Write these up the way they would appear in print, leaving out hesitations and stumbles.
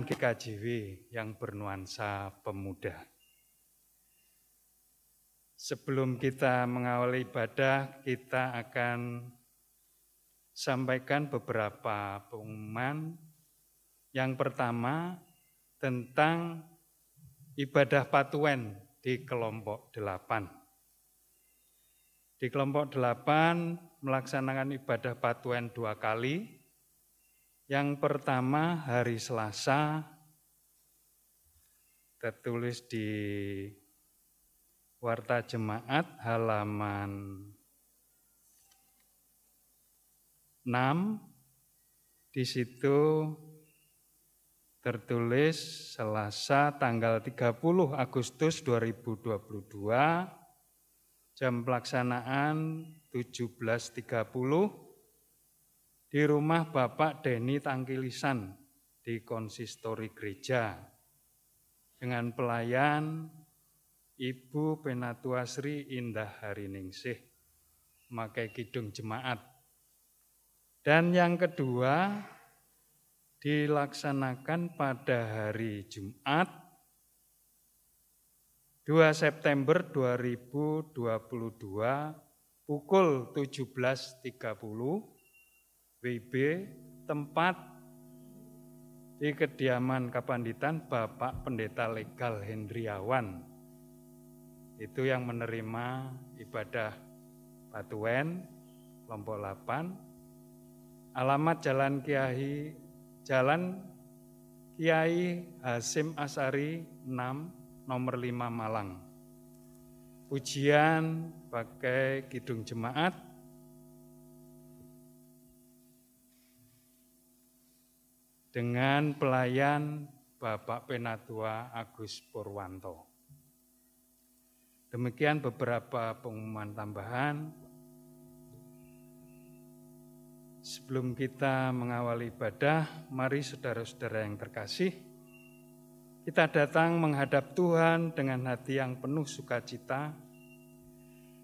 GKJW yang bernuansa pemuda. Sebelum kita mengawali ibadah, kita akan sampaikan beberapa pengumuman. Yang pertama, tentang ibadah Patuen di kelompok 8. Di kelompok 8 melaksanakan ibadah Patuen 2 kali. Yang pertama hari Selasa, tertulis di Warta Jemaat halaman 6. Di situ tertulis Selasa tanggal 30 Agustus 2022, jam pelaksanaan 17.30 di rumah Bapak Deni Tangkilisan di konsistori gereja dengan pelayan Ibu Penatua Sri Indah Hariningsih memakai kidung jemaat. Dan yang kedua dilaksanakan pada hari Jumat 2 September 2022 pukul 17.30 WIB, tempat di kediaman Kapanditan Bapak Pendeta Legal Hendriawan. Itu yang menerima ibadah Patuen kelompok 8. Alamat Jalan Kiai Hasim Asari 6 nomor 5 Malang. Pujian pakai kidung jemaat dengan pelayan Bapak Penatua Agus Purwanto. Demikian beberapa pengumuman tambahan. Sebelum kita mengawali ibadah, mari saudara-saudara yang terkasih, kita datang menghadap Tuhan dengan hati yang penuh sukacita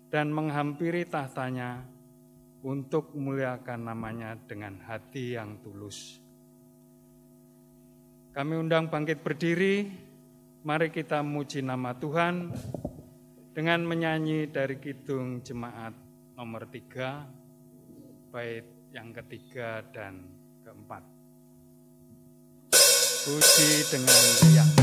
dan menghampiri tahtanya untuk memuliakan namanya dengan hati yang tulus. Kami undang bangkit berdiri, mari kita memuji nama Tuhan dengan menyanyi dari kidung jemaat nomor 3, bait yang ketiga dan keempat. Puji dengan riang.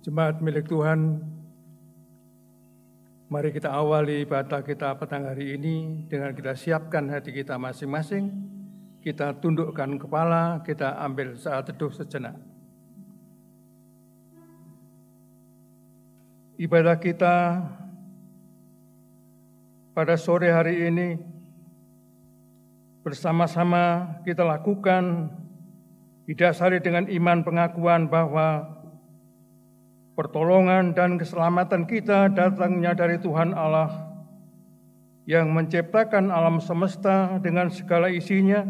Jemaat milik Tuhan, mari kita awali ibadah kita petang hari ini dengan kita siapkan hati kita masing-masing, kita tundukkan kepala, kita ambil saat teduh sejenak. Ibadah kita pada sore hari ini bersama-sama kita lakukan didasari dengan iman pengakuan bahwa pertolongan dan keselamatan kita datangnya dari Tuhan Allah yang menciptakan alam semesta dengan segala isinya,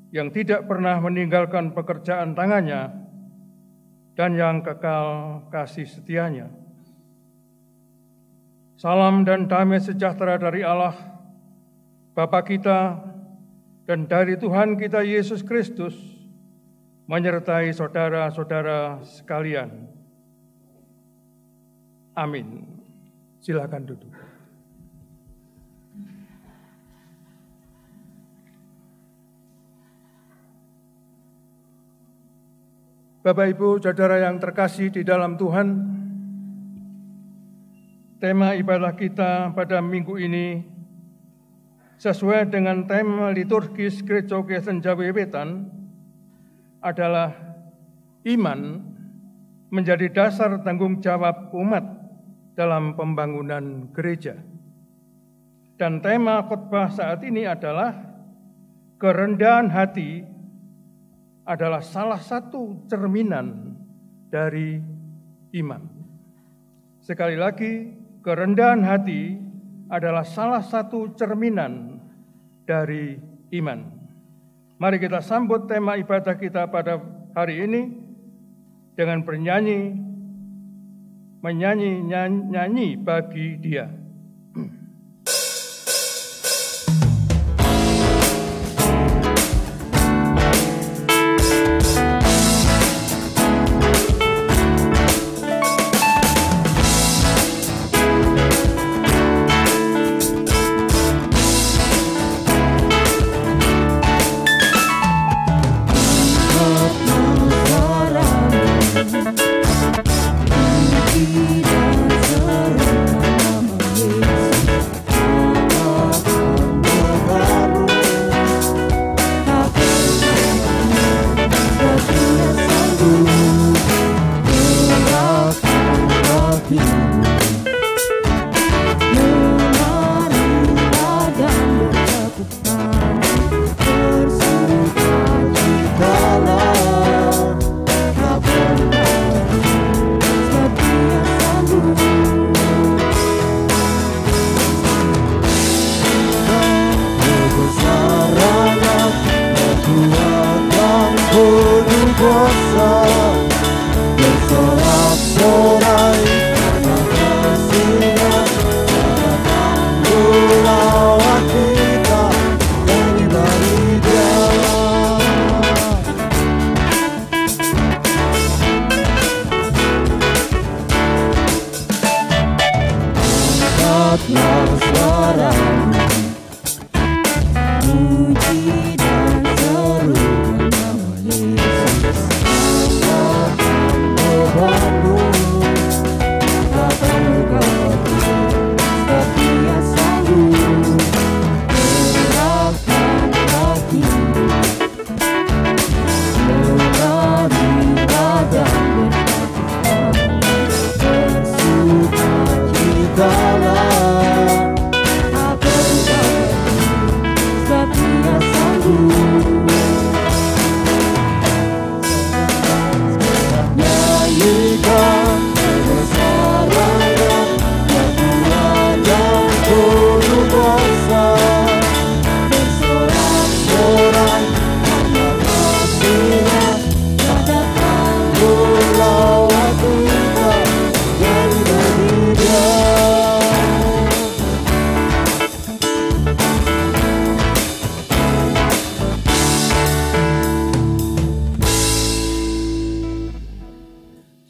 yang tidak pernah meninggalkan pekerjaan tangannya, dan yang kekal kasih setianya. Salam dan damai sejahtera dari Allah, Bapa kita, dan dari Tuhan kita Yesus Kristus, menyertai saudara-saudara sekalian. Amin. Silakan duduk. Bapak, Ibu, saudara yang terkasih di dalam Tuhan, tema ibadah kita pada minggu ini sesuai dengan tema liturgis Gereja Kristen Jawi Wetan adalah iman menjadi dasar tanggung jawab umat dalam pembangunan gereja. Dan tema khotbah saat ini adalah kerendahan hati adalah salah satu cerminan dari iman. Sekali lagi, kerendahan hati adalah salah satu cerminan dari iman. Mari kita sambut tema ibadah kita pada hari ini dengan menyanyi bagi Dia.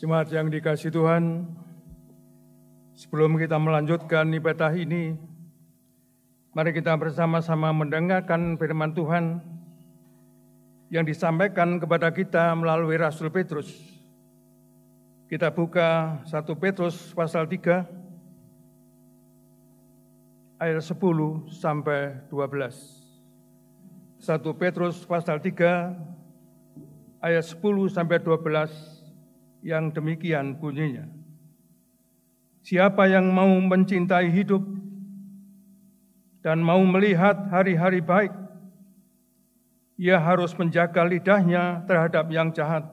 Jemaat yang dikasihi Tuhan, sebelum kita melanjutkan ibadah ini, mari kita bersama-sama mendengarkan firman Tuhan yang disampaikan kepada kita melalui Rasul Petrus. Kita buka 1 Petrus pasal 3 ayat 10 sampai 12. 1 Petrus pasal 3 ayat 10 sampai 12 yang demikian bunyinya. Siapa yang mau mencintai hidup dan mau melihat hari-hari baik, ia harus menjaga lidahnya terhadap yang jahat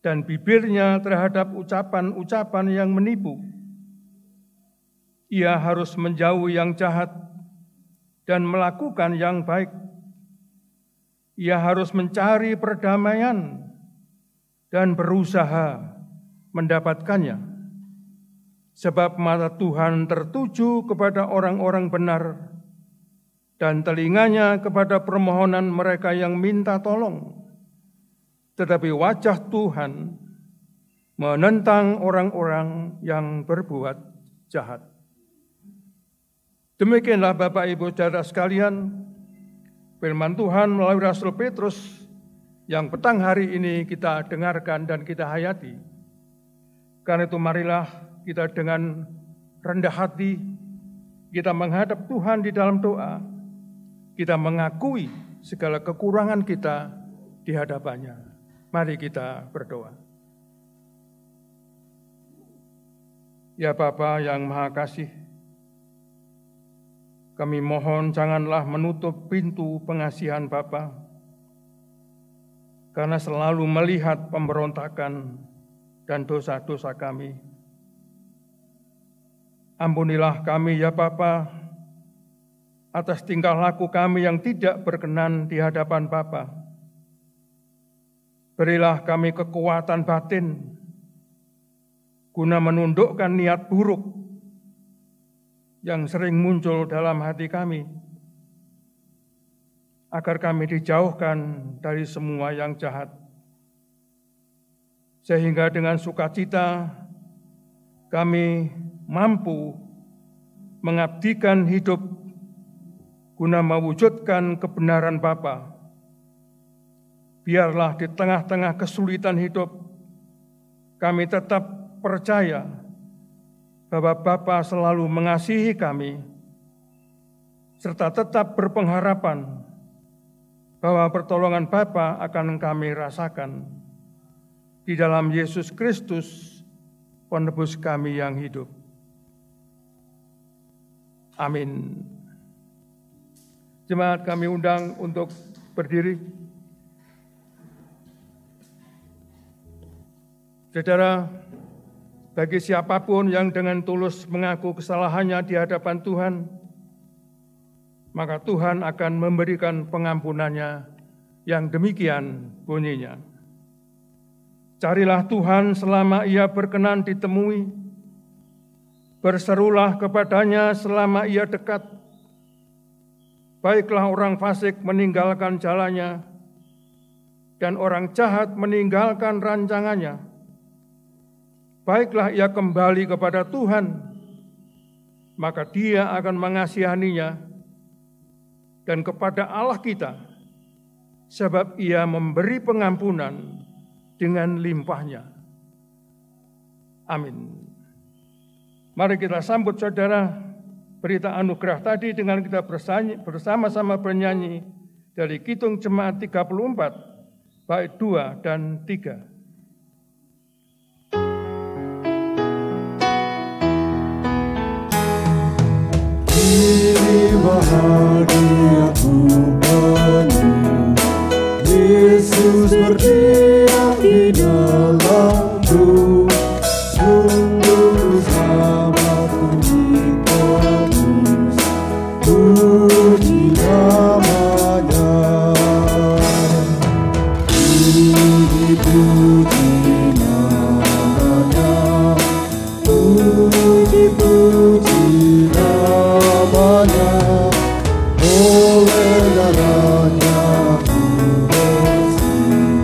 dan bibirnya terhadap ucapan-ucapan yang menipu. Ia harus menjauhi yang jahat dan melakukan yang baik. Ia harus mencari perdamaian dan berusaha mendapatkannya. Sebab mata Tuhan tertuju kepada orang-orang benar dan telinganya kepada permohonan mereka yang minta tolong. Tetapi wajah Tuhan menentang orang-orang yang berbuat jahat. Demikianlah Bapak Ibu Saudara sekalian, firman Tuhan melalui Rasul Petrus yang petang hari ini kita dengarkan dan kita hayati. Karena itu marilah kita dengan rendah hati, kita menghadap Tuhan di dalam doa, kita mengakui segala kekurangan kita di hadapannya. Mari kita berdoa. Ya Bapa yang Maha Kasih, kami mohon janganlah menutup pintu pengasihan Bapa, karena selalu melihat pemberontakan dan dosa-dosa kami. Ampunilah kami ya Bapa, atas tingkah laku kami yang tidak berkenan di hadapan Bapa. Berilah kami kekuatan batin, guna menundukkan niat buruk yang sering muncul dalam hati kami, agar kami dijauhkan dari semua yang jahat. Sehingga dengan sukacita kami mampu mengabdikan hidup guna mewujudkan kebenaran Bapa. Biarlah di tengah-tengah kesulitan hidup, kami tetap percaya bahwa Bapa selalu mengasihi kami, serta tetap berpengharapan bahwa pertolongan Bapa akan kami rasakan di dalam Yesus Kristus, penebus kami yang hidup. Amin. Jemaat kami undang untuk berdiri. Saudara, bagi siapapun yang dengan tulus mengaku kesalahannya di hadapan Tuhan, maka Tuhan akan memberikan pengampunannya yang demikian bunyinya. Carilah Tuhan selama Ia berkenan ditemui, berserulah kepadanya selama Ia dekat. Baiklah orang fasik meninggalkan jalannya, dan orang jahat meninggalkan rancangannya. Baiklah ia kembali kepada Tuhan, maka Dia akan mengasihaninya, dan kepada Allah kita, sebab Ia memberi pengampunan dengan limpahnya. Amin. Mari kita sambut saudara berita anugerah tadi dengan kita bersama-sama bernyanyi dari Kidung Jemaat 34, bait 2 dan 3. Bahagia ku penuh, Yesus berdiam di dalamku, sungguh selamatku ditebus, puji namanya. Puji namanya, puji namanya. Oleh darahnya ku bersih,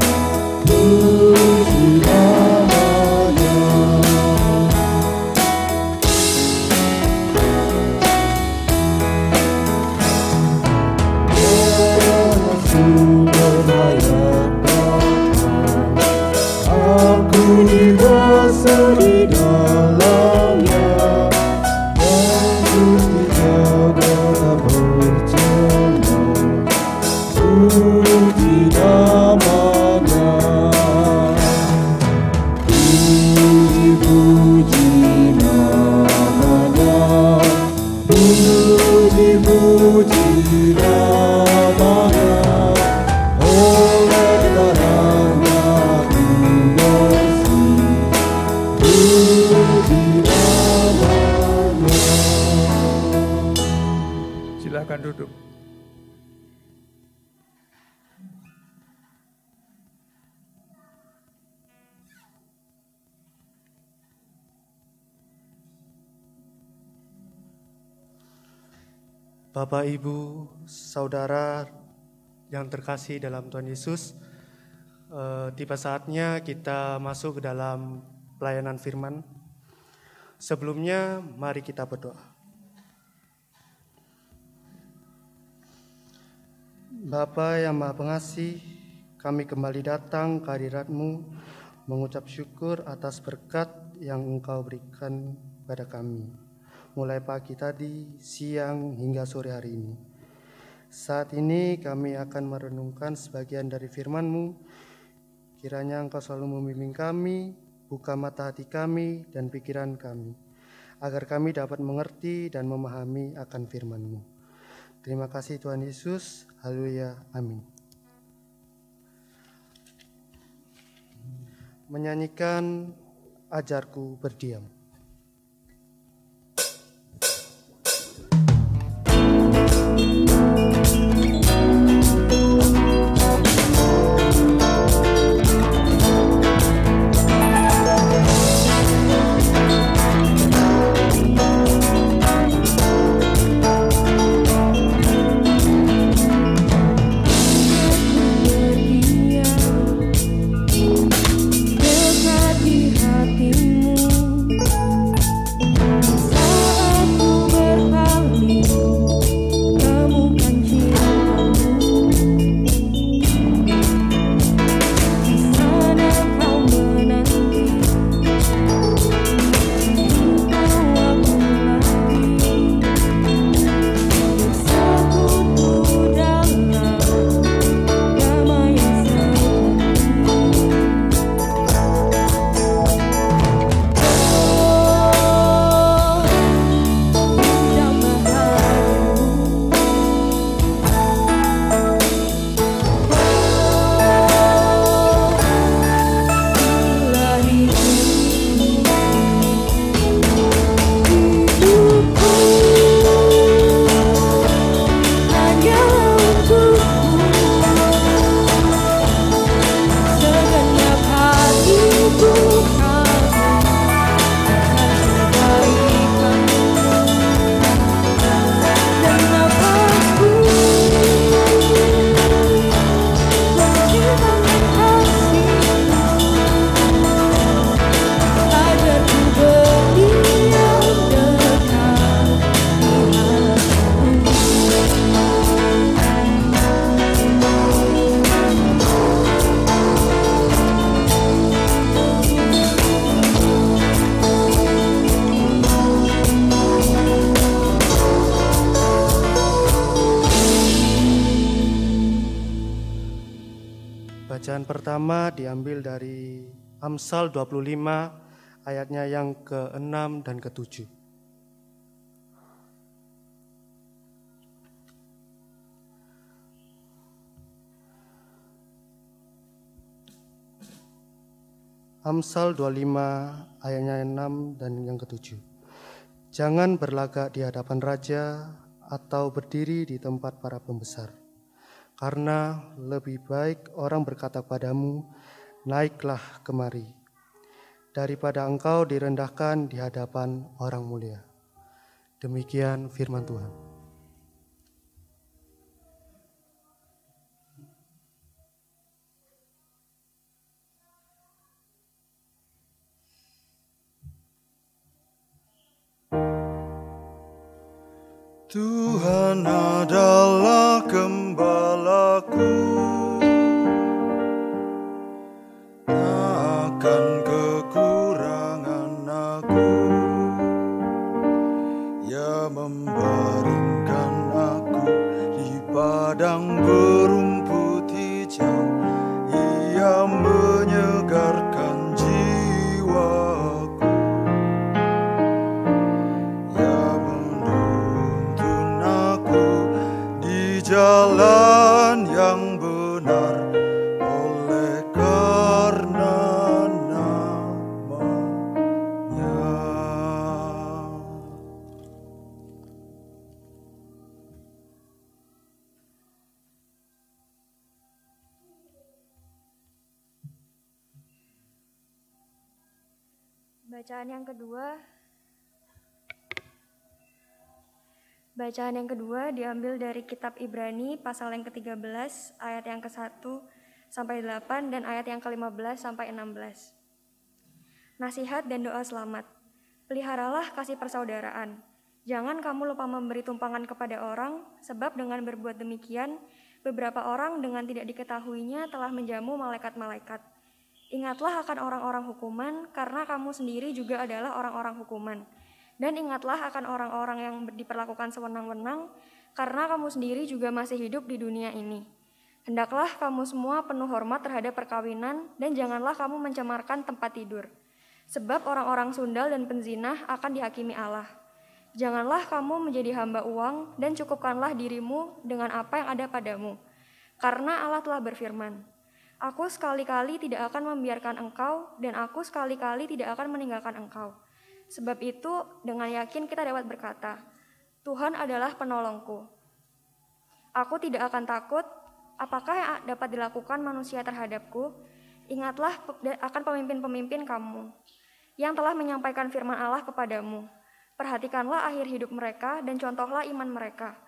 Bapak, Ibu, Saudara yang terkasih dalam Tuhan Yesus, tiba saatnya kita masuk ke dalam pelayanan firman. Sebelumnya, mari kita berdoa. Bapa yang Maha Pengasih, kami kembali datang ke hadirat-Mu mengucap syukur atas berkat yang Engkau berikan pada kami, mulai pagi tadi, siang, hingga sore hari ini. Saat ini kami akan merenungkan sebagian dari firman-Mu. Kiranya Engkau selalu membimbing kami, buka mata hati kami dan pikiran kami, agar kami dapat mengerti dan memahami akan firman-Mu. Terima kasih Tuhan Yesus. Haleluya. Amin. Menyanyikan Ajarku Berdiam. Bacaan pertama diambil dari Amsal 25 ayatnya yang ke-6 dan ke-7. Amsal 25 ayatnya 6 dan yang ke-7. Jangan berlagak di hadapan raja atau berdiri di tempat para pembesar. Karena lebih baik orang berkata padamu, naiklah kemari, daripada engkau direndahkan di hadapan orang mulia. Demikian firman Tuhan. Tuhan adalah gembalaku, tak akan kekurangan aku. Ia membaringkan aku di padang berumput hijau. Ia menyegarkan jiwaku. Jalan yang benar oleh karena nama-Nya. Bacaan yang kedua Bacaan yang kedua diambil dari kitab Ibrani pasal yang ke-13 ayat yang ke-1 sampai 8 dan ayat yang ke-15 sampai 16. Nasihat dan doa selamat. Peliharalah kasih persaudaraan. Jangan kamu lupa memberi tumpangan kepada orang, sebab dengan berbuat demikian, beberapa orang dengan tidak diketahuinya telah menjamu malaikat-malaikat. Ingatlah akan orang-orang hukuman, karena kamu sendiri juga adalah orang-orang hukuman. Dan ingatlah akan orang-orang yang diperlakukan sewenang-wenang, karena kamu sendiri juga masih hidup di dunia ini. Hendaklah kamu semua penuh hormat terhadap perkawinan, dan janganlah kamu mencemarkan tempat tidur. Sebab orang-orang sundal dan penzinah akan dihakimi Allah. Janganlah kamu menjadi hamba uang, dan cukupkanlah dirimu dengan apa yang ada padamu. Karena Allah telah berfirman, Aku sekali-kali tidak akan membiarkan engkau, dan aku sekali-kali tidak akan meninggalkan engkau. Sebab itu, dengan yakin kita dapat berkata, Tuhan adalah penolongku. Aku tidak akan takut, apakah yang dapat dilakukan manusia terhadapku? Ingatlah akan pemimpin-pemimpin kamu, yang telah menyampaikan firman Allah kepadamu. Perhatikanlah akhir hidup mereka dan contohlah iman mereka.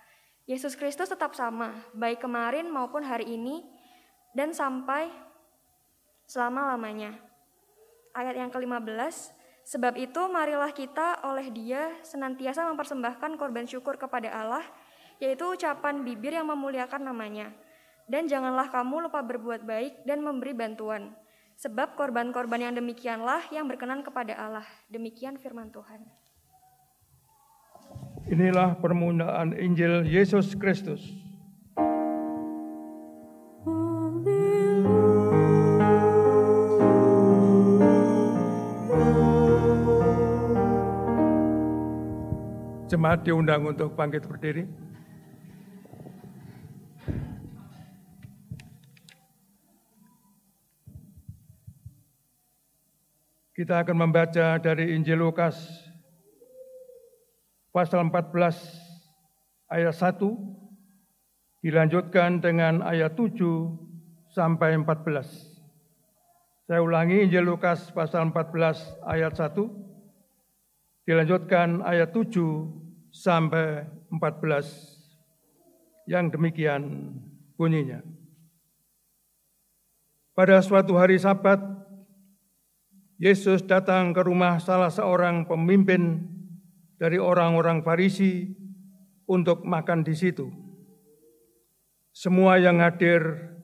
Yesus Kristus tetap sama, baik kemarin maupun hari ini, dan sampai selama-lamanya. Ayat yang ke-15, sebab itu marilah kita oleh Dia senantiasa mempersembahkan korban syukur kepada Allah, yaitu ucapan bibir yang memuliakan namanya. Dan janganlah kamu lupa berbuat baik dan memberi bantuan, sebab korban-korban yang demikianlah yang berkenan kepada Allah. Demikian firman Tuhan. Inilah permulaan Injil Yesus Kristus. Jemaat diundang untuk bangkit berdiri. Kita akan membaca dari Injil Lukas pasal 14 ayat 1 dilanjutkan dengan ayat 7 sampai 14. Saya ulangi, Injil Lukas pasal 14 ayat 1 dilanjutkan ayat 7 sampai 14 yang demikian bunyinya. Pada suatu hari Sabat, Yesus datang ke rumah salah seorang pemimpin dari orang-orang Farisi untuk makan di situ. Semua yang hadir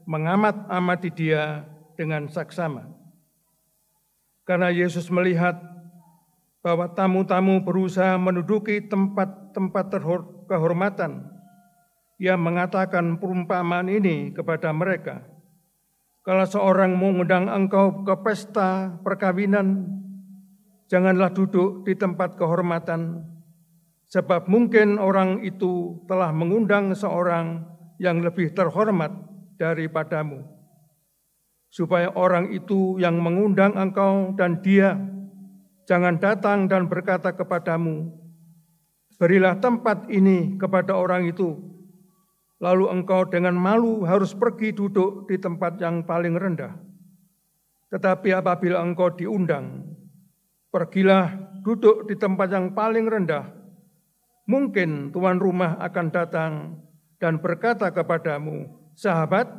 mengamat-amati Dia dengan saksama. Karena Yesus melihat bahwa tamu-tamu berusaha menduduki tempat-tempat kehormatan, Ia mengatakan perumpamaan ini kepada mereka. Kalau seorang mengundang engkau ke pesta perkawinan, janganlah duduk di tempat kehormatan, sebab mungkin orang itu telah mengundang seorang yang lebih terhormat daripadamu. Supaya orang itu yang mengundang engkau dan dia jangan datang dan berkata kepadamu, berilah tempat ini kepada orang itu, lalu engkau dengan malu harus pergi duduk di tempat yang paling rendah. Tetapi apabila engkau diundang, pergilah duduk di tempat yang paling rendah. Mungkin tuan rumah akan datang dan berkata kepadamu, sahabat,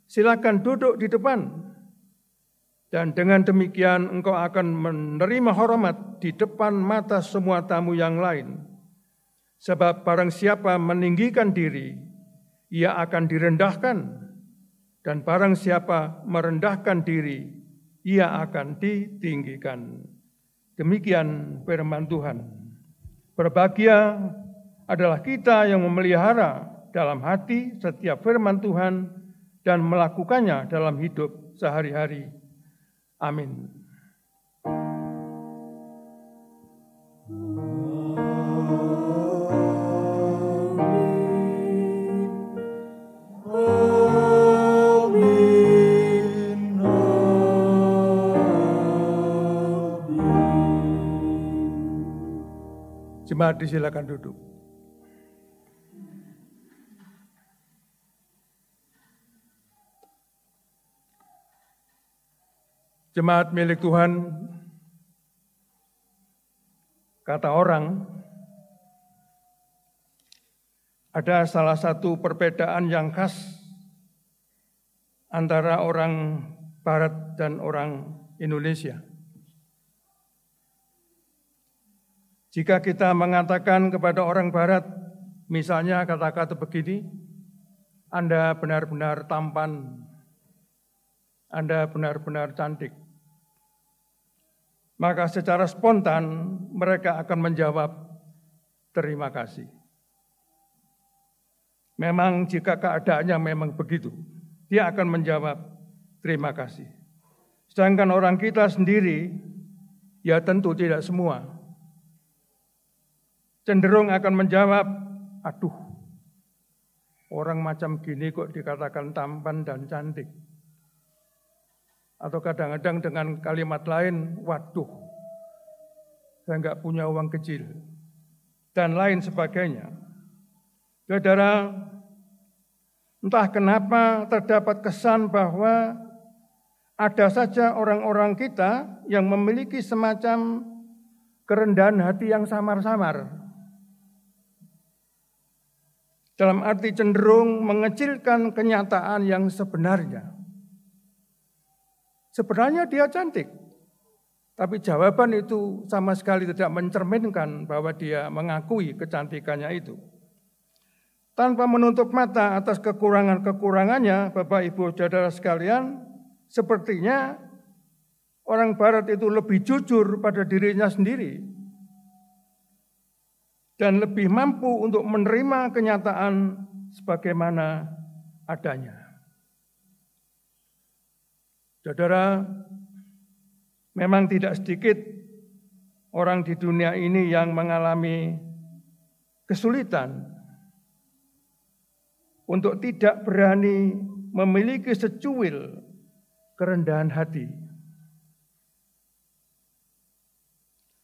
silakan duduk di depan. Dan dengan demikian engkau akan menerima hormat di depan mata semua tamu yang lain. Sebab barang siapa meninggikan diri, ia akan direndahkan. Dan barang siapa merendahkan diri, ia akan ditinggikan. Demikian firman Tuhan. Berbahagia adalah kita yang memelihara dalam hati setiap firman Tuhan dan melakukannya dalam hidup sehari-hari. Amin. Jemaat disilakan duduk. Jemaat milik Tuhan, kata orang, ada salah satu perbedaan yang khas antara orang Barat dan orang Indonesia. Jika kita mengatakan kepada orang Barat, misalnya kata-kata begini, Anda benar-benar tampan, Anda benar-benar cantik, maka secara spontan mereka akan menjawab, terima kasih. Memang jika keadaannya memang begitu, dia akan menjawab, terima kasih. Sedangkan orang kita sendiri, ya tentu tidak semua, cenderung akan menjawab, aduh, orang macam gini kok dikatakan tampan dan cantik. Atau kadang-kadang dengan kalimat lain, waduh, saya nggak punya uang kecil, dan lain sebagainya. Saudara, entah kenapa terdapat kesan bahwa ada saja orang-orang kita yang memiliki semacam kerendahan hati yang samar-samar. Dalam arti cenderung mengecilkan kenyataan yang sebenarnya. Sebenarnya dia cantik, tapi jawaban itu sama sekali tidak mencerminkan bahwa dia mengakui kecantikannya itu. Tanpa menutup mata atas kekurangan-kekurangannya, Bapak Ibu Saudara sekalian, sepertinya orang Barat itu lebih jujur pada dirinya sendiri dan lebih mampu untuk menerima kenyataan sebagaimana adanya. Saudara, memang tidak sedikit orang di dunia ini yang mengalami kesulitan untuk tidak berani memiliki secuil kerendahan hati.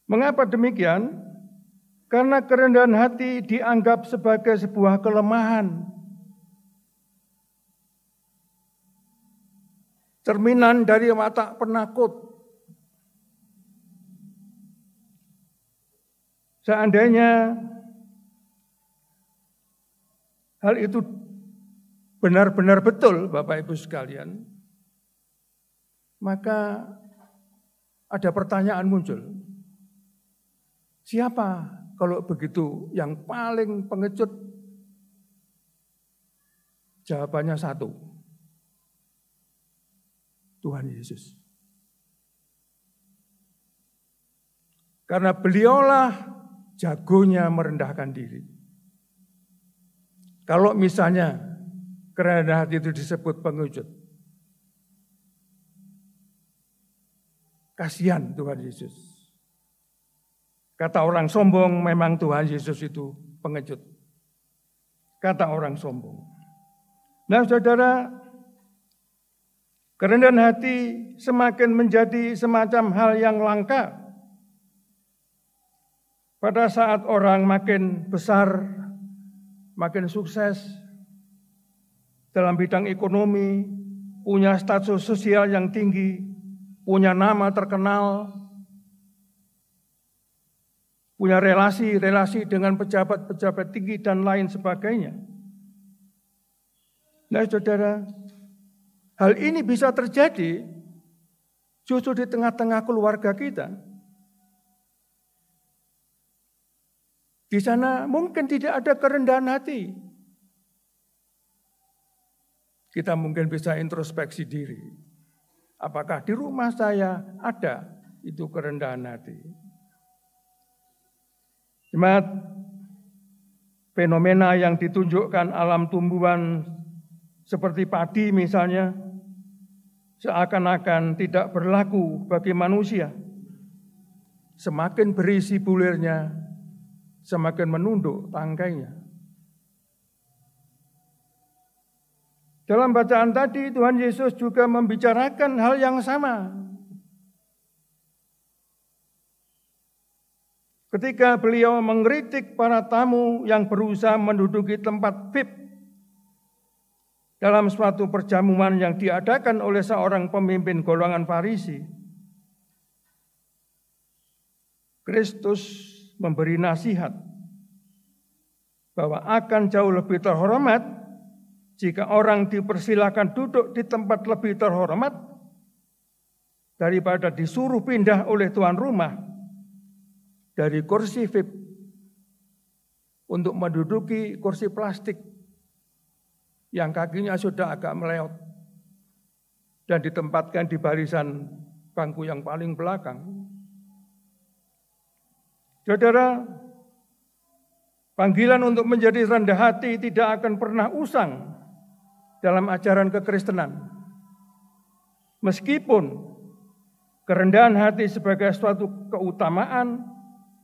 Mengapa demikian? Karena kerendahan hati dianggap sebagai sebuah kelemahan. Cerminan dari watak penakut. Seandainya hal itu benar-benar betul, Bapak Ibu sekalian, maka ada pertanyaan muncul. Siapa kalau begitu yang paling pengecut? Jawabannya satu, Tuhan Yesus. Karena beliaulah jagonya merendahkan diri. Kalau misalnya kerendahan hati itu disebut pengecut, kasihan Tuhan Yesus. Kata orang sombong, memang Tuhan Yesus itu pengecut. Kata orang sombong. Nah saudara, kerendahan hati semakin menjadi semacam hal yang langka. Pada saat orang makin besar, makin sukses dalam bidang ekonomi, punya status sosial yang tinggi, punya nama terkenal, punya relasi-relasi dengan pejabat-pejabat tinggi dan lain sebagainya. Nah saudara, hal ini bisa terjadi justru di tengah-tengah keluarga kita. Di sana mungkin tidak ada kerendahan hati. Kita mungkin bisa introspeksi diri. Apakah di rumah saya ada itu kerendahan hati? Jemaat, fenomena yang ditunjukkan alam tumbuhan seperti padi misalnya, seakan-akan tidak berlaku bagi manusia. Semakin berisi bulirnya, semakin menunduk tangkainya. Dalam bacaan tadi, Tuhan Yesus juga membicarakan hal yang sama. Ketika beliau mengkritik para tamu yang berusaha menduduki tempat VIP dalam suatu perjamuan yang diadakan oleh seorang pemimpin golongan Farisi, Kristus memberi nasihat bahwa akan jauh lebih terhormat jika orang dipersilakan duduk di tempat lebih terhormat daripada disuruh pindah oleh tuan rumah dari kursi VIP untuk menduduki kursi plastik yang kakinya sudah agak meleot dan ditempatkan di barisan bangku yang paling belakang. Saudara, panggilan untuk menjadi rendah hati tidak akan pernah usang dalam ajaran kekristenan. Meskipun kerendahan hati sebagai suatu keutamaan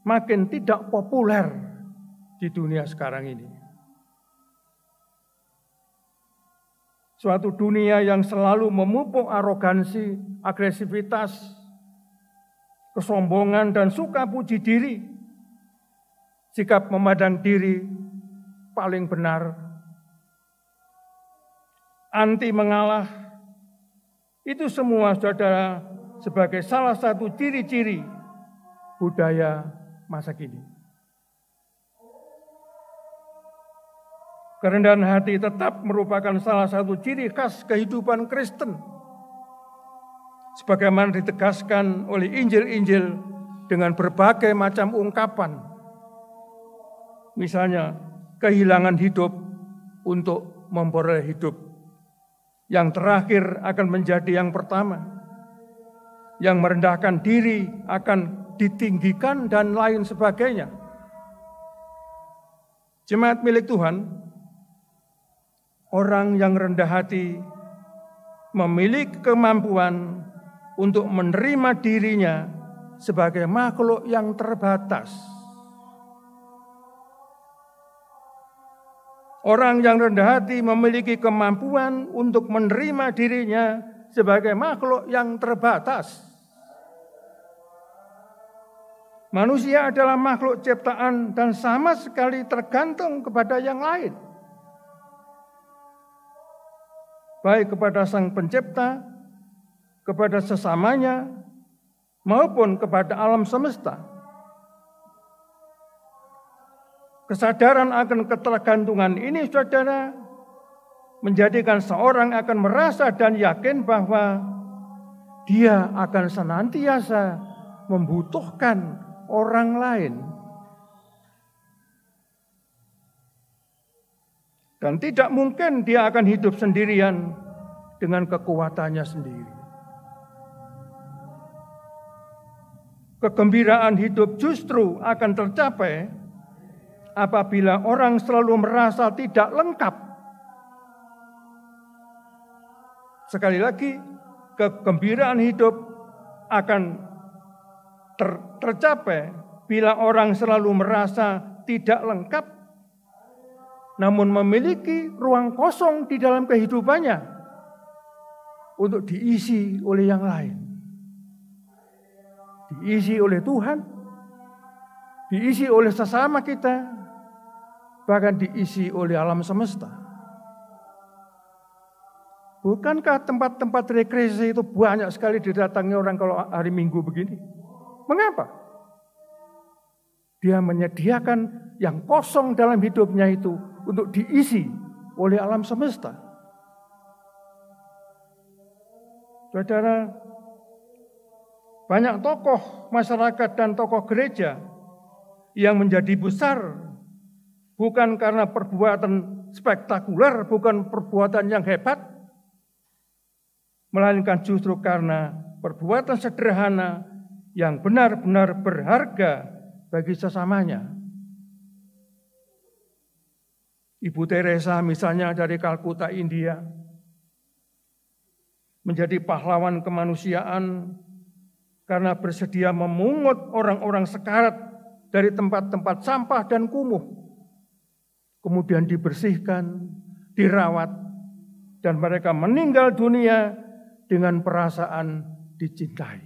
makin tidak populer di dunia sekarang ini. Suatu dunia yang selalu memupuk arogansi, agresivitas, kesombongan, dan suka puji diri. Sikap memandang diri paling benar, anti mengalah, itu semua saudara sebagai salah satu ciri-ciri budaya masa kini. Kerendahan hati tetap merupakan salah satu ciri khas kehidupan Kristen, sebagaimana ditegaskan oleh Injil-Injil dengan berbagai macam ungkapan. Misalnya, kehilangan hidup untuk memperoleh hidup. Yang terakhir akan menjadi yang pertama. Yang merendahkan diri akan ditinggikan dan lain sebagainya. Jemaat milik Tuhan, orang yang rendah hati memiliki kemampuan untuk menerima dirinya sebagai makhluk yang terbatas. Orang yang rendah hati memiliki kemampuan untuk menerima dirinya sebagai makhluk yang terbatas. Manusia adalah makhluk ciptaan dan sama sekali tergantung kepada yang lain. Baik kepada Sang Pencipta, kepada sesamanya, maupun kepada alam semesta. Kesadaran akan ketergantungan ini, saudara, menjadikan seorang akan merasa dan yakin bahwa dia akan senantiasa membutuhkan orang lain. Dan tidak mungkin dia akan hidup sendirian dengan kekuatannya sendiri. Kegembiraan hidup justru akan tercapai apabila orang selalu merasa tidak lengkap. Sekali lagi, kegembiraan hidup akan tercapai bila orang selalu merasa tidak lengkap, namun memiliki ruang kosong di dalam kehidupannya untuk diisi oleh yang lain. Diisi oleh Tuhan, diisi oleh sesama kita, bahkan diisi oleh alam semesta. Bukankah tempat-tempat rekreasi itu banyak sekali didatangi orang kalau hari Minggu begini? Mengapa? Dia menyediakan yang kosong dalam hidupnya itu untuk diisi oleh alam semesta. Saudara, banyak tokoh masyarakat dan tokoh gereja yang menjadi besar bukan karena perbuatan spektakuler, bukan perbuatan yang hebat, melainkan justru karena perbuatan sederhana yang benar-benar berharga bagi sesamanya. Ibu Teresa misalnya dari Kalkuta, India, menjadi pahlawan kemanusiaan karena bersedia memungut orang-orang sekarat dari tempat-tempat sampah dan kumuh. Kemudian dibersihkan, dirawat, dan mereka meninggal dunia dengan perasaan dicintai,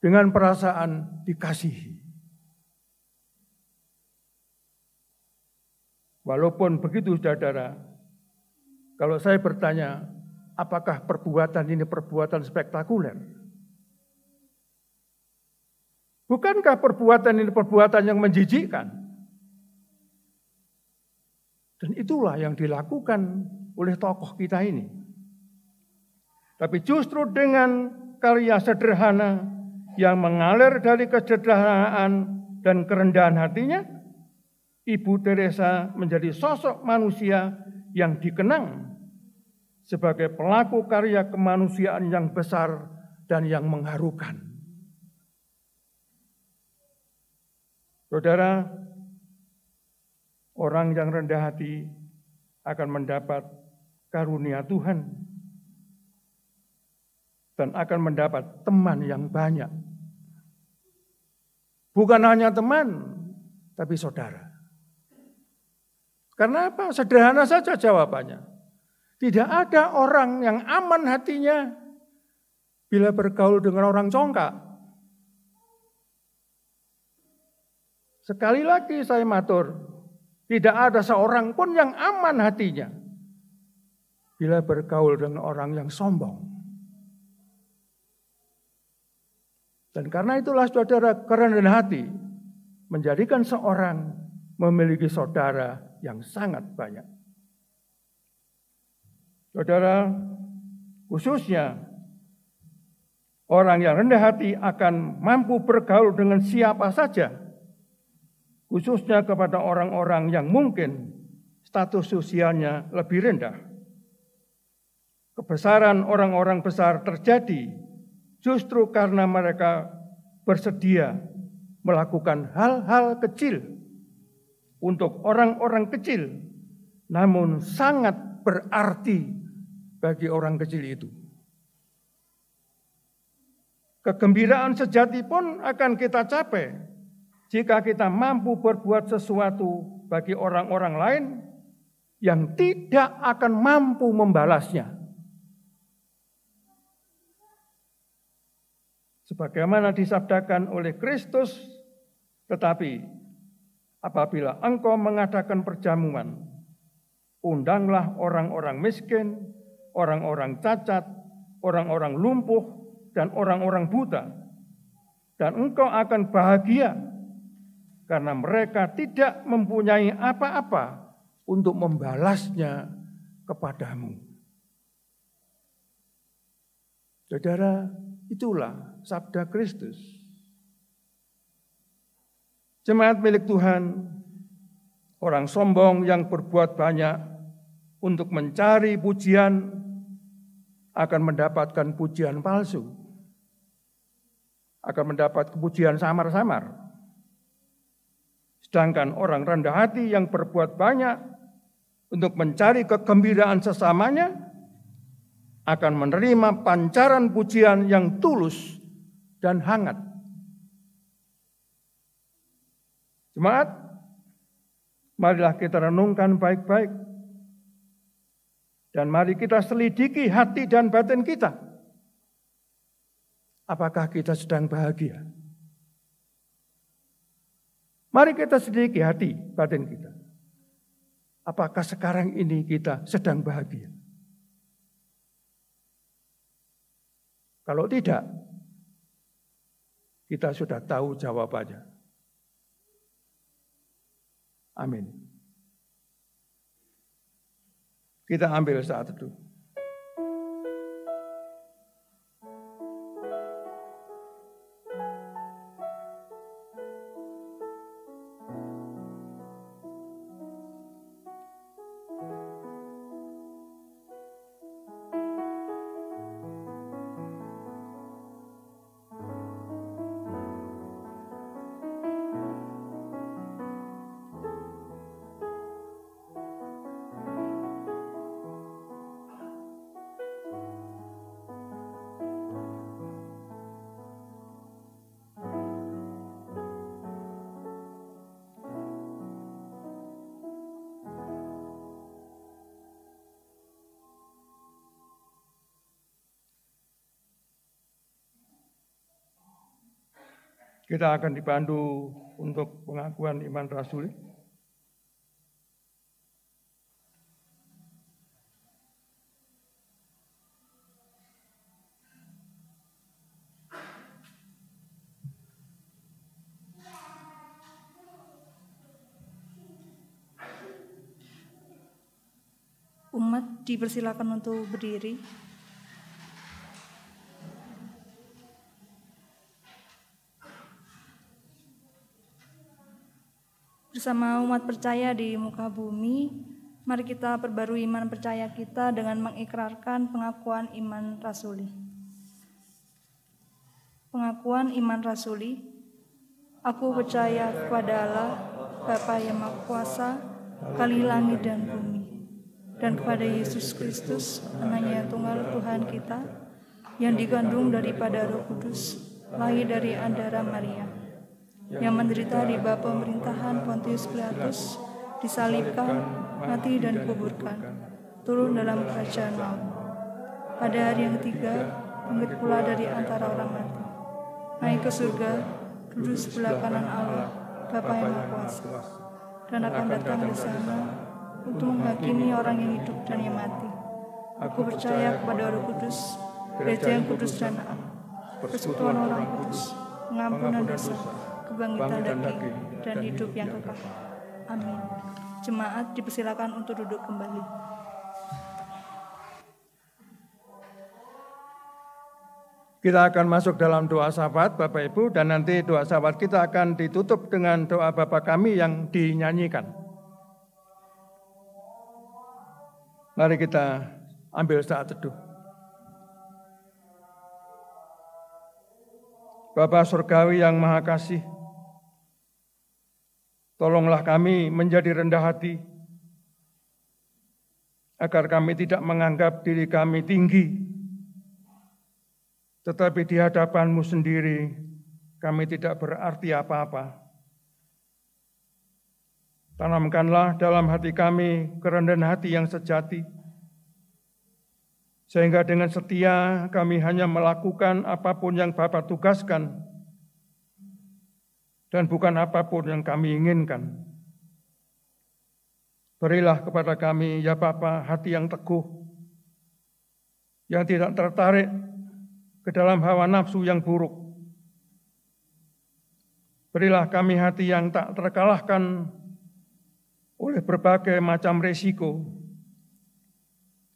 dengan perasaan dikasihi. Walaupun begitu, saudara, kalau saya bertanya, apakah perbuatan ini perbuatan spektakuler? Bukankah perbuatan ini perbuatan yang menjijikkan? Dan itulah yang dilakukan oleh tokoh kita ini. Tapi justru dengan karya sederhana yang mengalir dari kesederhanaan dan kerendahan hatinya, Ibu Teresa menjadi sosok manusia yang dikenang sebagai pelaku karya kemanusiaan yang besar dan yang mengharukan. Saudara, orang yang rendah hati akan mendapat karunia Tuhan dan akan mendapat teman yang banyak. Bukan hanya teman, tapi saudara. Karena apa? Sederhana saja jawabannya. Tidak ada orang yang aman hatinya bila bergaul dengan orang congkak. Sekali lagi saya matur, tidak ada seorang pun yang aman hatinya bila bergaul dengan orang yang sombong. Dan karena itulah saudara, kerendahan hati menjadikan seorang memiliki saudara yang sangat banyak. Saudara, khususnya orang yang rendah hati akan mampu bergaul dengan siapa saja, khususnya kepada orang-orang yang mungkin status sosialnya lebih rendah. Kebesaran orang-orang besar terjadi justru karena mereka bersedia melakukan hal-hal kecil untuk orang-orang kecil, namun sangat berarti bagi orang kecil itu. Kegembiraan sejati pun akan kita capai jika kita mampu berbuat sesuatu bagi orang-orang lain yang tidak akan mampu membalasnya. Sebagaimana disabdakan oleh Kristus, tetapi apabila engkau mengadakan perjamuan, undanglah orang-orang miskin, orang-orang cacat, orang-orang lumpuh, dan orang-orang buta. Dan engkau akan bahagia, karena mereka tidak mempunyai apa-apa untuk membalasnya kepadamu. Saudara, itulah sabda Kristus. Jemaat milik Tuhan, orang sombong yang berbuat banyak untuk mencari pujian akan mendapatkan pujian palsu, akan mendapat kepujian samar-samar. Sedangkan orang rendah hati yang berbuat banyak untuk mencari kegembiraan sesamanya akan menerima pancaran pujian yang tulus dan hangat. Jemaat, marilah kita renungkan baik-baik dan mari kita selidiki hati dan batin kita. Apakah kita sedang bahagia? Mari kita selidiki hati batin kita. Apakah sekarang ini kita sedang bahagia? Kalau tidak, kita sudah tahu jawabannya. Amin. Kita ambil saat itu. Kita akan dipandu untuk pengakuan iman rasuli. dipersilakan untuk berdiri. Bersama umat percaya di muka bumi, mari kita perbarui iman percaya kita dengan mengikrarkan pengakuan iman rasuli. Pengakuan iman rasuli. Aku percaya kepada Allah, Bapa yang Maha Kuasa, Kali langit dan bumi, dan kepada Yesus Kristus, Anaknya Tunggal Tuhan kita, yang dikandung daripada Roh Kudus, lahir dari Andara Maria, yang menderita di bawah pemerintahan Pontius Pilatus, disalibkan, mati dan dikuburkan, turun dalam kerajaan maut. Pada hari yang ketiga, bangkit pula dari antara orang mati, naik ke surga, duduk sebelah kanan Allah, Bapa yang Maha Kuasa, dan akan datang di sana untuk menghakimi orang yang hidup dan yang mati. Aku percaya kepada Roh Kudus, Gereja yang kudus dan am, persekutuan orang kudus, pengampunan dosa, kebangkitan daging, dan hidup yang kekal. Amin. Jemaat dipersilakan untuk duduk kembali. Kita akan masuk dalam doa syafaat Bapak Ibu, dan nanti doa syafaat kita akan ditutup dengan doa Bapa Kami yang dinyanyikan. Mari kita ambil saat teduh. Bapa Surgawi yang Maha Kasih, tolonglah kami menjadi rendah hati, agar kami tidak menganggap diri kami tinggi, tetapi di hadapan-Mu sendiri kami tidak berarti apa-apa. Tanamkanlah dalam hati kami kerendahan hati yang sejati, sehingga dengan setia kami hanya melakukan apapun yang Bapa tugaskan, dan bukan apapun yang kami inginkan. Berilah kepada kami, ya Bapa, hati yang teguh, yang tidak tertarik ke dalam hawa nafsu yang buruk. Berilah kami hati yang tak terkalahkan oleh berbagai macam resiko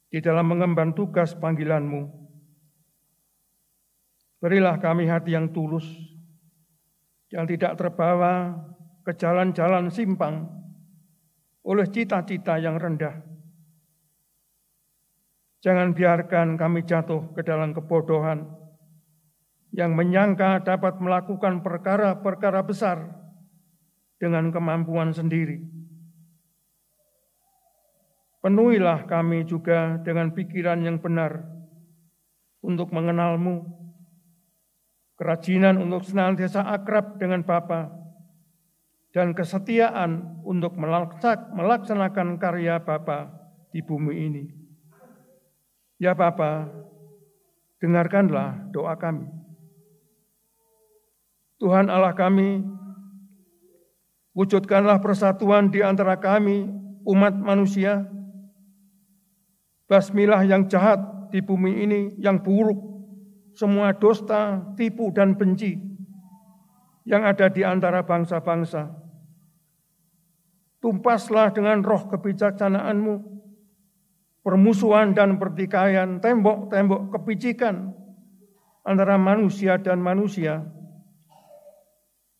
di dalam mengemban tugas panggilan-Mu. Berilah kami hati yang tulus, yang tidak terbawa ke jalan-jalan simpang oleh cita-cita yang rendah. Jangan biarkan kami jatuh ke dalam kebodohan yang menyangka dapat melakukan perkara-perkara besar dengan kemampuan sendiri. Penuhilah kami juga dengan pikiran yang benar untuk mengenal-Mu, kerajinan untuk senantiasa akrab dengan Bapa, dan kesetiaan untuk melaksanakan karya Bapa di bumi ini. Ya Bapa, dengarkanlah doa kami. Tuhan Allah kami, wujudkanlah persatuan di antara kami, umat manusia. Basmilah yang jahat di bumi ini, yang buruk, semua dusta, tipu, dan benci yang ada di antara bangsa-bangsa. Tumpaslah dengan roh kebijaksanaan-Mu permusuhan dan pertikaian, tembok-tembok kepicikan antara manusia dan manusia,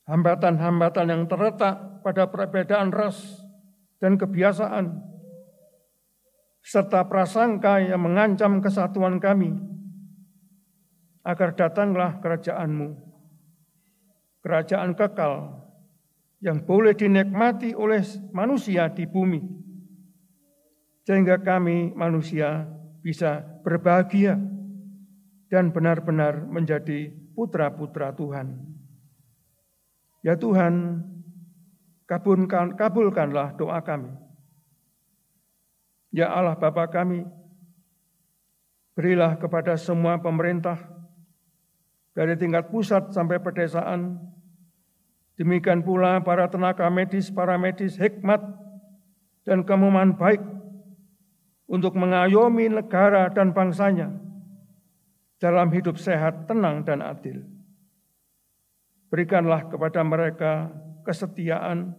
hambatan-hambatan yang terletak pada perbedaan ras dan kebiasaan, serta prasangka yang mengancam kesatuan kami, agar datanglah kerajaan-Mu, kerajaan kekal yang boleh dinikmati oleh manusia di bumi, sehingga kami manusia bisa berbahagia dan benar-benar menjadi putra-putra Tuhan. Ya Tuhan, kabulkanlah doa kami. Ya Allah Bapa kami, berilah kepada semua pemerintah, dari tingkat pusat sampai pedesaan, demikian pula para tenaga medis, para medis hikmat dan kemampuan baik untuk mengayomi negara dan bangsanya dalam hidup sehat, tenang, dan adil. Berikanlah kepada mereka kesetiaan,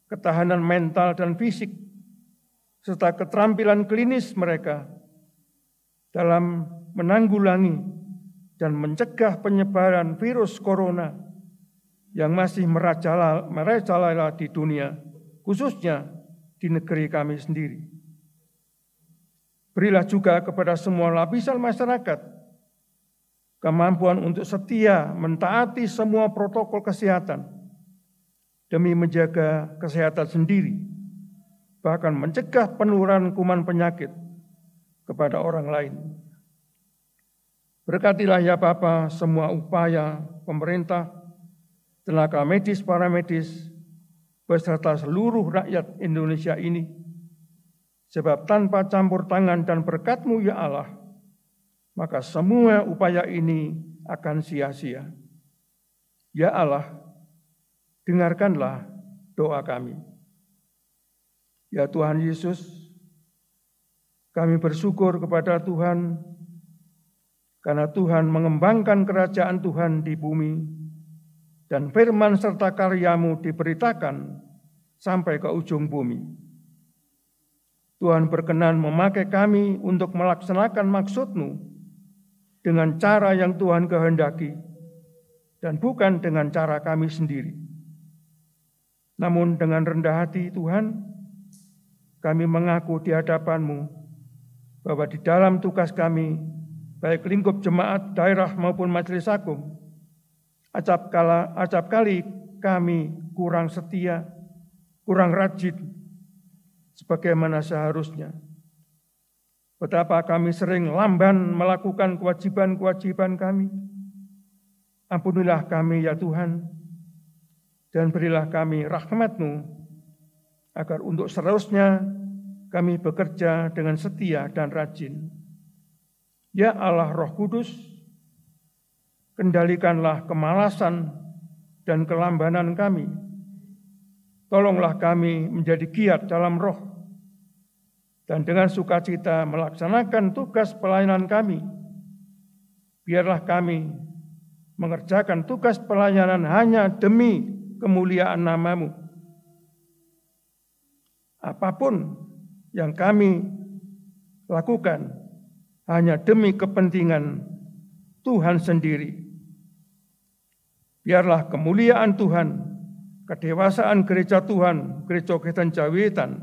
ketahanan mental dan fisik, serta keterampilan klinis mereka dalam menanggulangi dan mencegah penyebaran virus corona yang masih merajalela di dunia, khususnya di negeri kami sendiri. Berilah juga kepada semua lapisan masyarakat kemampuan untuk setia mentaati semua protokol kesehatan demi menjaga kesehatan sendiri, bahkan mencegah penularan kuman penyakit kepada orang lain. Berkatilah ya Bapa semua upaya pemerintah, tenaga medis, paramedis, beserta seluruh rakyat Indonesia ini, sebab tanpa campur tangan dan berkat-Mu ya Allah, maka semua upaya ini akan sia-sia. Ya Allah, dengarkanlah doa kami. Ya Tuhan Yesus, kami bersyukur kepada Tuhan karena Tuhan mengembangkan kerajaan Tuhan di bumi dan firman serta karya-Mu diberitakan sampai ke ujung bumi. Tuhan berkenan memakai kami untuk melaksanakan maksud-Mu dengan cara yang Tuhan kehendaki dan bukan dengan cara kami sendiri. Namun dengan rendah hati Tuhan, kami mengaku di hadapan-Mu bahwa di dalam tugas kami, baik lingkup jemaat, daerah maupun majelis agung, acap kali kami kurang setia, kurang rajin, sebagaimana seharusnya. Betapa kami sering lamban melakukan kewajiban-kewajiban kami. Ampunilah kami ya Tuhan, dan berilah kami rahmat-Mu, agar untuk seterusnya kami bekerja dengan setia dan rajin. Ya Allah Roh Kudus, kendalikanlah kemalasan dan kelambanan kami. Tolonglah kami menjadi giat dalam roh dan dengan sukacita melaksanakan tugas pelayanan kami. Biarlah kami mengerjakan tugas pelayanan hanya demi kemuliaan nama-Mu. Apapun yang kami lakukan hanya demi kepentingan Tuhan sendiri. Biarlah kemuliaan Tuhan, kedewasaan gereja Tuhan, gereja Kristen Jawitan,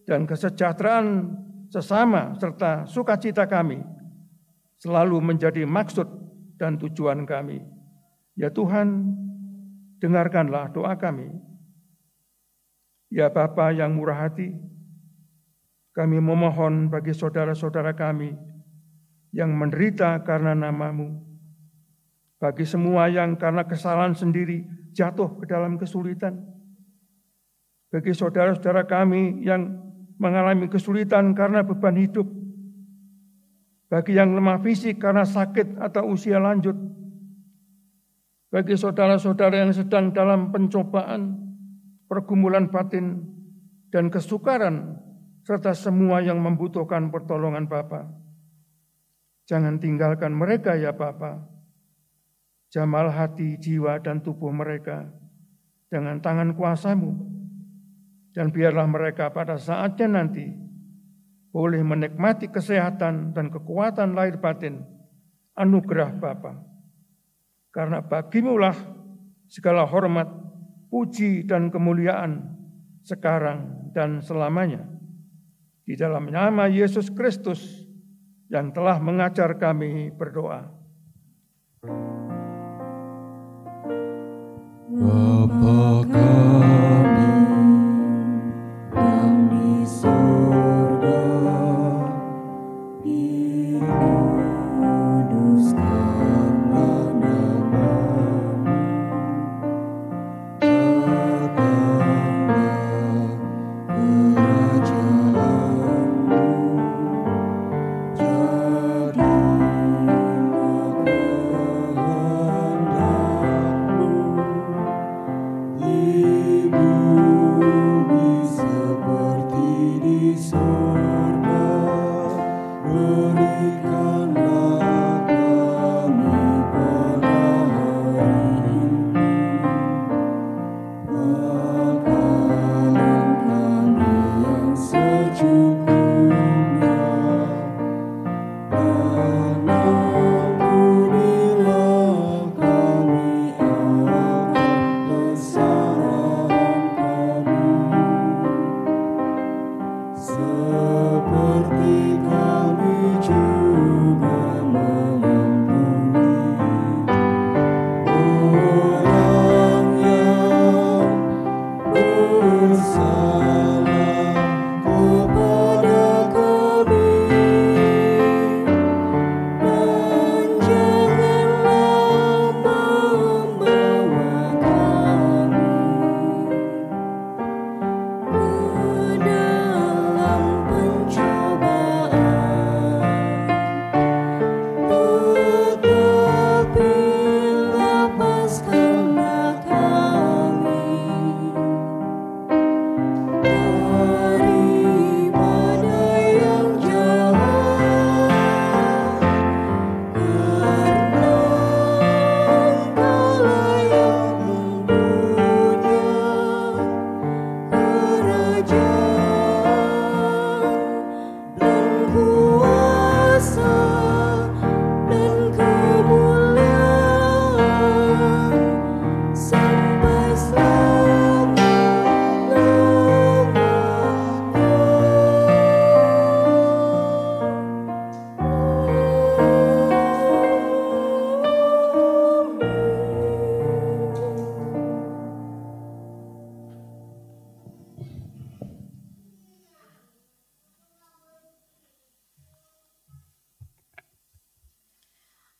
dan kesejahteraan sesama serta sukacita kami selalu menjadi maksud dan tujuan kami. Ya Tuhan, dengarkanlah doa kami. Ya Bapa yang murah hati, kami memohon bagi saudara-saudara kami yang menderita karena nama-Mu, bagi semua yang karena kesalahan sendiri jatuh ke dalam kesulitan, bagi saudara-saudara kami yang mengalami kesulitan karena beban hidup, bagi yang lemah fisik karena sakit atau usia lanjut, bagi saudara-saudara yang sedang dalam pencobaan, pergumulan batin, dan kesukaran, serta semua yang membutuhkan pertolongan Bapa. Jangan tinggalkan mereka ya Bapa. Jamal hati, jiwa, dan tubuh mereka dengan tangan kuasa-Mu. Dan biarlah mereka pada saatnya nanti boleh menikmati kesehatan dan kekuatan lahir batin anugerah Bapa. Karena bagi-Mu lah segala hormat, puji, dan kemuliaan sekarang dan selamanya. Di dalam nama Yesus Kristus yang telah mengajar kami berdoa. Bapa kami yang di surga, dikuduskanlah nama-Mu, datanglah kerajaan-Mu, jadilah kehendak-Mu di bumi seperti di surga. Berikanlah kami pada hari ini makanan kami yang secukupnya,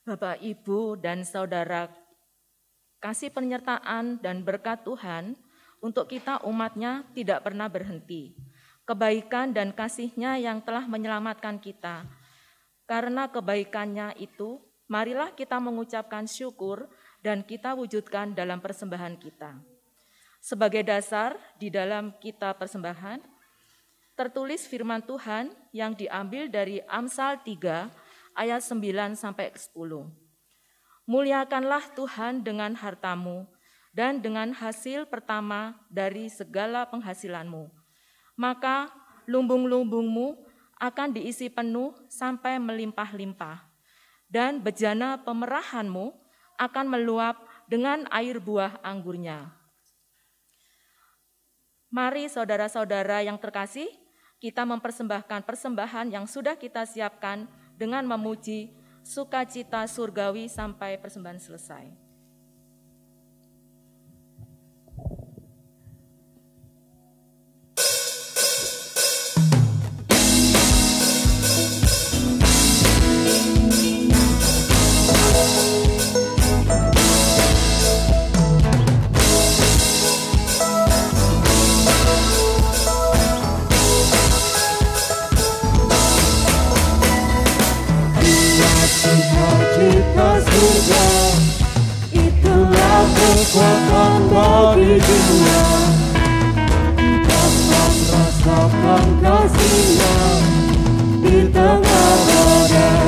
Bapak, Ibu, dan Saudara, kasih penyertaan dan berkat Tuhan untuk kita umat-Nya tidak pernah berhenti. Kebaikan dan kasih-Nya yang telah menyelamatkan kita. Karena kebaikan-Nya itu, marilah kita mengucapkan syukur dan kita wujudkan dalam persembahan kita. Sebagai dasar di dalam kita persembahan, tertulis firman Tuhan yang diambil dari Amsal 3 ayat 9 sampai 10. Muliakanlah Tuhan dengan hartamu dan dengan hasil pertama dari segala penghasilanmu. Maka lumbung-lumbungmu akan diisi penuh sampai melimpah-limpah, dan bejana pemerahanmu akan meluap dengan air buah anggurnya. Mari saudara-saudara yang terkasih, kita mempersembahkan persembahan yang sudah kita siapkan dengan memuji sukacita surgawi sampai persembahan selesai. Itulah kekuatan bagi jiwa, dapat rasakan kasih-Nya di tengah badai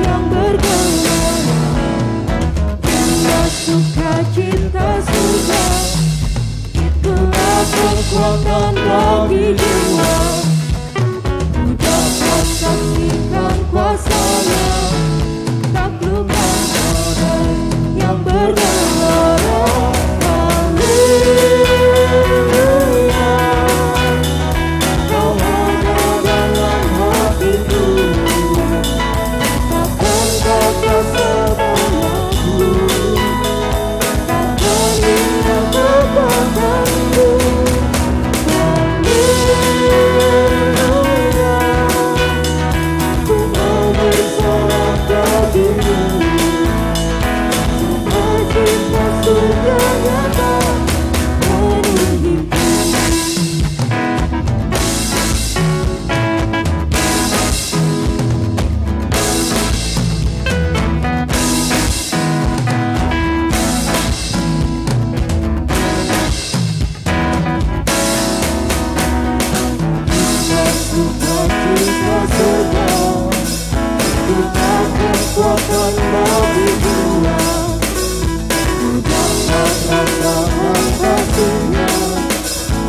yang bergelora. Itulah sukacita surga, itulah kekuatan bagi jiwa, dapat saksikan kuasa-Nya, taklukkan badai yang bergelora. Haleluya, Kau ada dalam hatiku, takkan kata sebelahku, takkan hilang kekuatanmu. Haleluya, ku mau bersorak bagimu. Sukacita surga nyata menuhiku. Sukacita surga, itulah kekuatan bagi jiwa, dapat rasakan kasih-Nya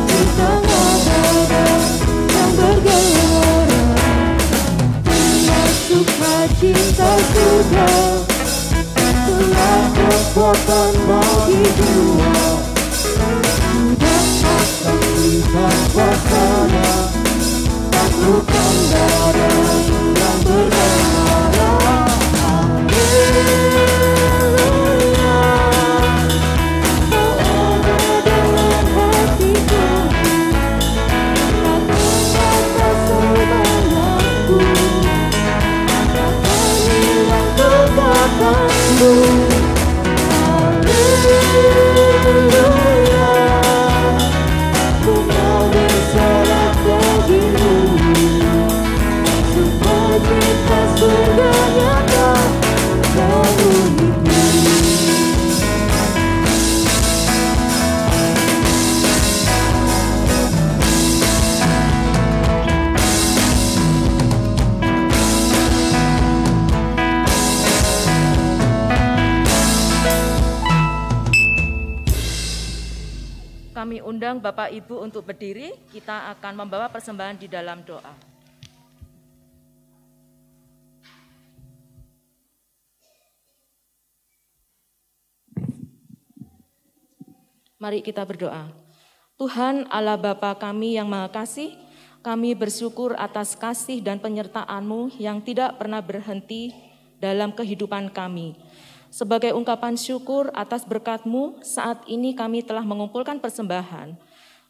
di tengah badai yang bergelora. Itulah sukacita surga, itulah kekuatan bagi jiwa, dapat saksikan kuasa-Nya, taklukkan badai yang bergelora. Haleluya, Kau ada dalam hatiku, takkan kata sebelahku, takkan hilang kekuatanmu. Haleluya, ku mau bersorak bagimu. Sukacita surga nyata menuhiku. Kami undang Bapak Ibu untuk berdiri, kita akan membawa persembahan di dalam doa. Mari kita berdoa. Tuhan Allah Bapa kami yang Maha Kasih, kami bersyukur atas kasih dan penyertaan-Mu yang tidak pernah berhenti dalam kehidupan kami. Sebagai ungkapan syukur atas berkat-Mu, saat ini kami telah mengumpulkan persembahan.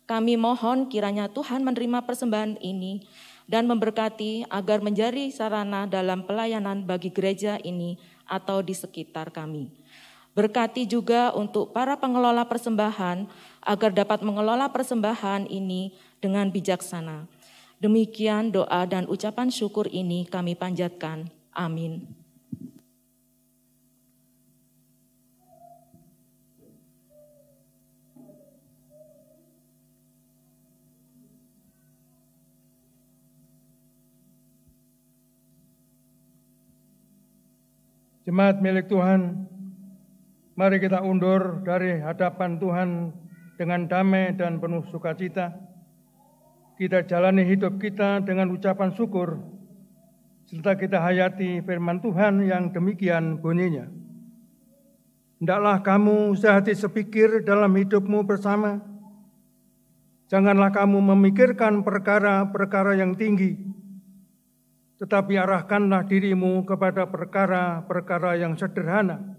Kami mohon kiranya Tuhan menerima persembahan ini dan memberkati agar menjadi sarana dalam pelayanan bagi gereja ini atau di sekitar kami. Berkati juga untuk para pengelola persembahan agar dapat mengelola persembahan ini dengan bijaksana. Demikian doa dan ucapan syukur ini kami panjatkan. Amin. Jemaat milik Tuhan, mari kita undur dari hadapan Tuhan dengan damai dan penuh sukacita. Kita jalani hidup kita dengan ucapan syukur, serta kita hayati firman Tuhan yang demikian bunyinya. Hendaklah kamu sehati sepikir dalam hidupmu bersama. Janganlah kamu memikirkan perkara-perkara yang tinggi, tetapi arahkanlah dirimu kepada perkara-perkara yang sederhana.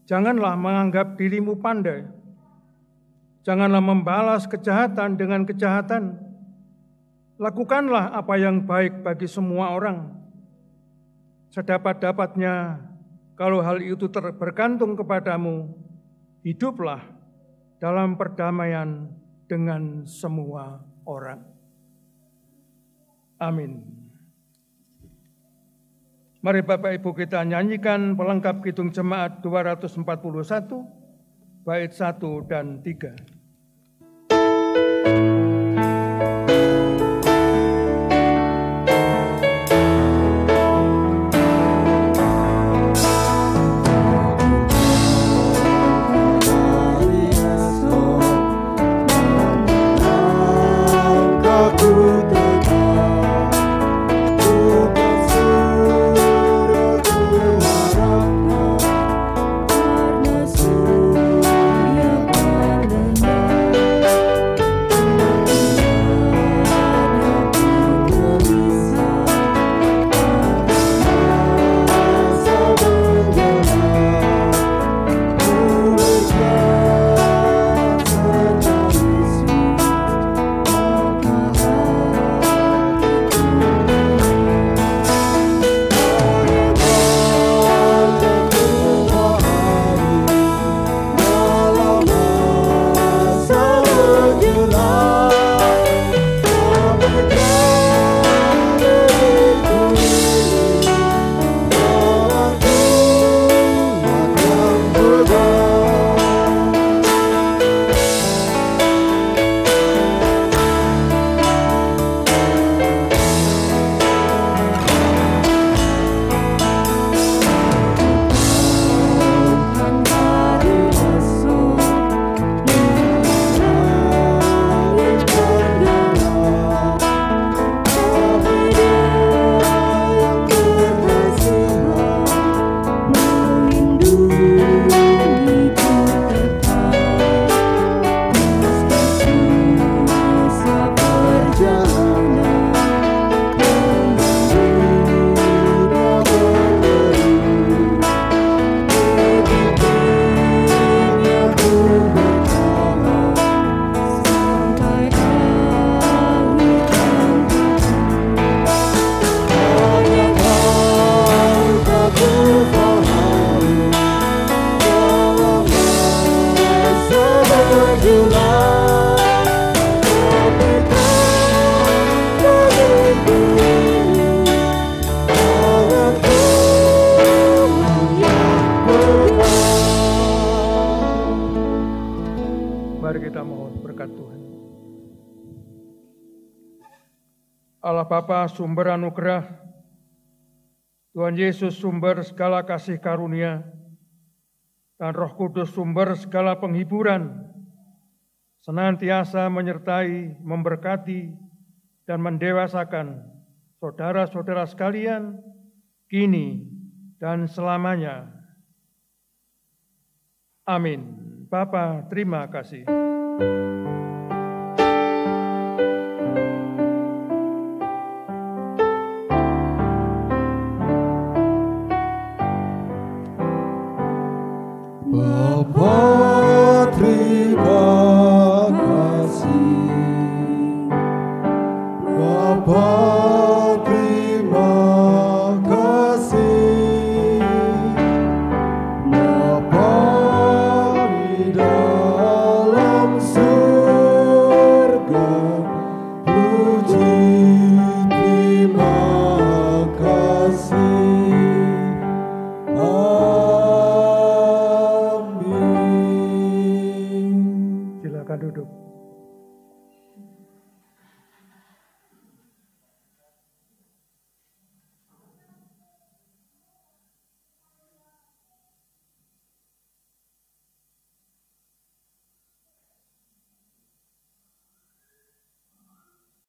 Janganlah menganggap dirimu pandai. Janganlah membalas kejahatan dengan kejahatan. Lakukanlah apa yang baik bagi semua orang. Sedapat-dapatnya, kalau hal itu bergantung kepadamu, hiduplah dalam perdamaian dengan semua orang. Amin. Mari Bapak Ibu kita nyanyikan pelengkap Kidung Jemaat 241, bait 1 dan 3. Allah Bapa sumber anugerah, Tuhan Yesus sumber segala kasih karunia, dan Roh Kudus sumber segala penghiburan, senantiasa menyertai, memberkati, dan mendewasakan saudara-saudara sekalian, kini dan selamanya. Amin. Bapa, terima kasih.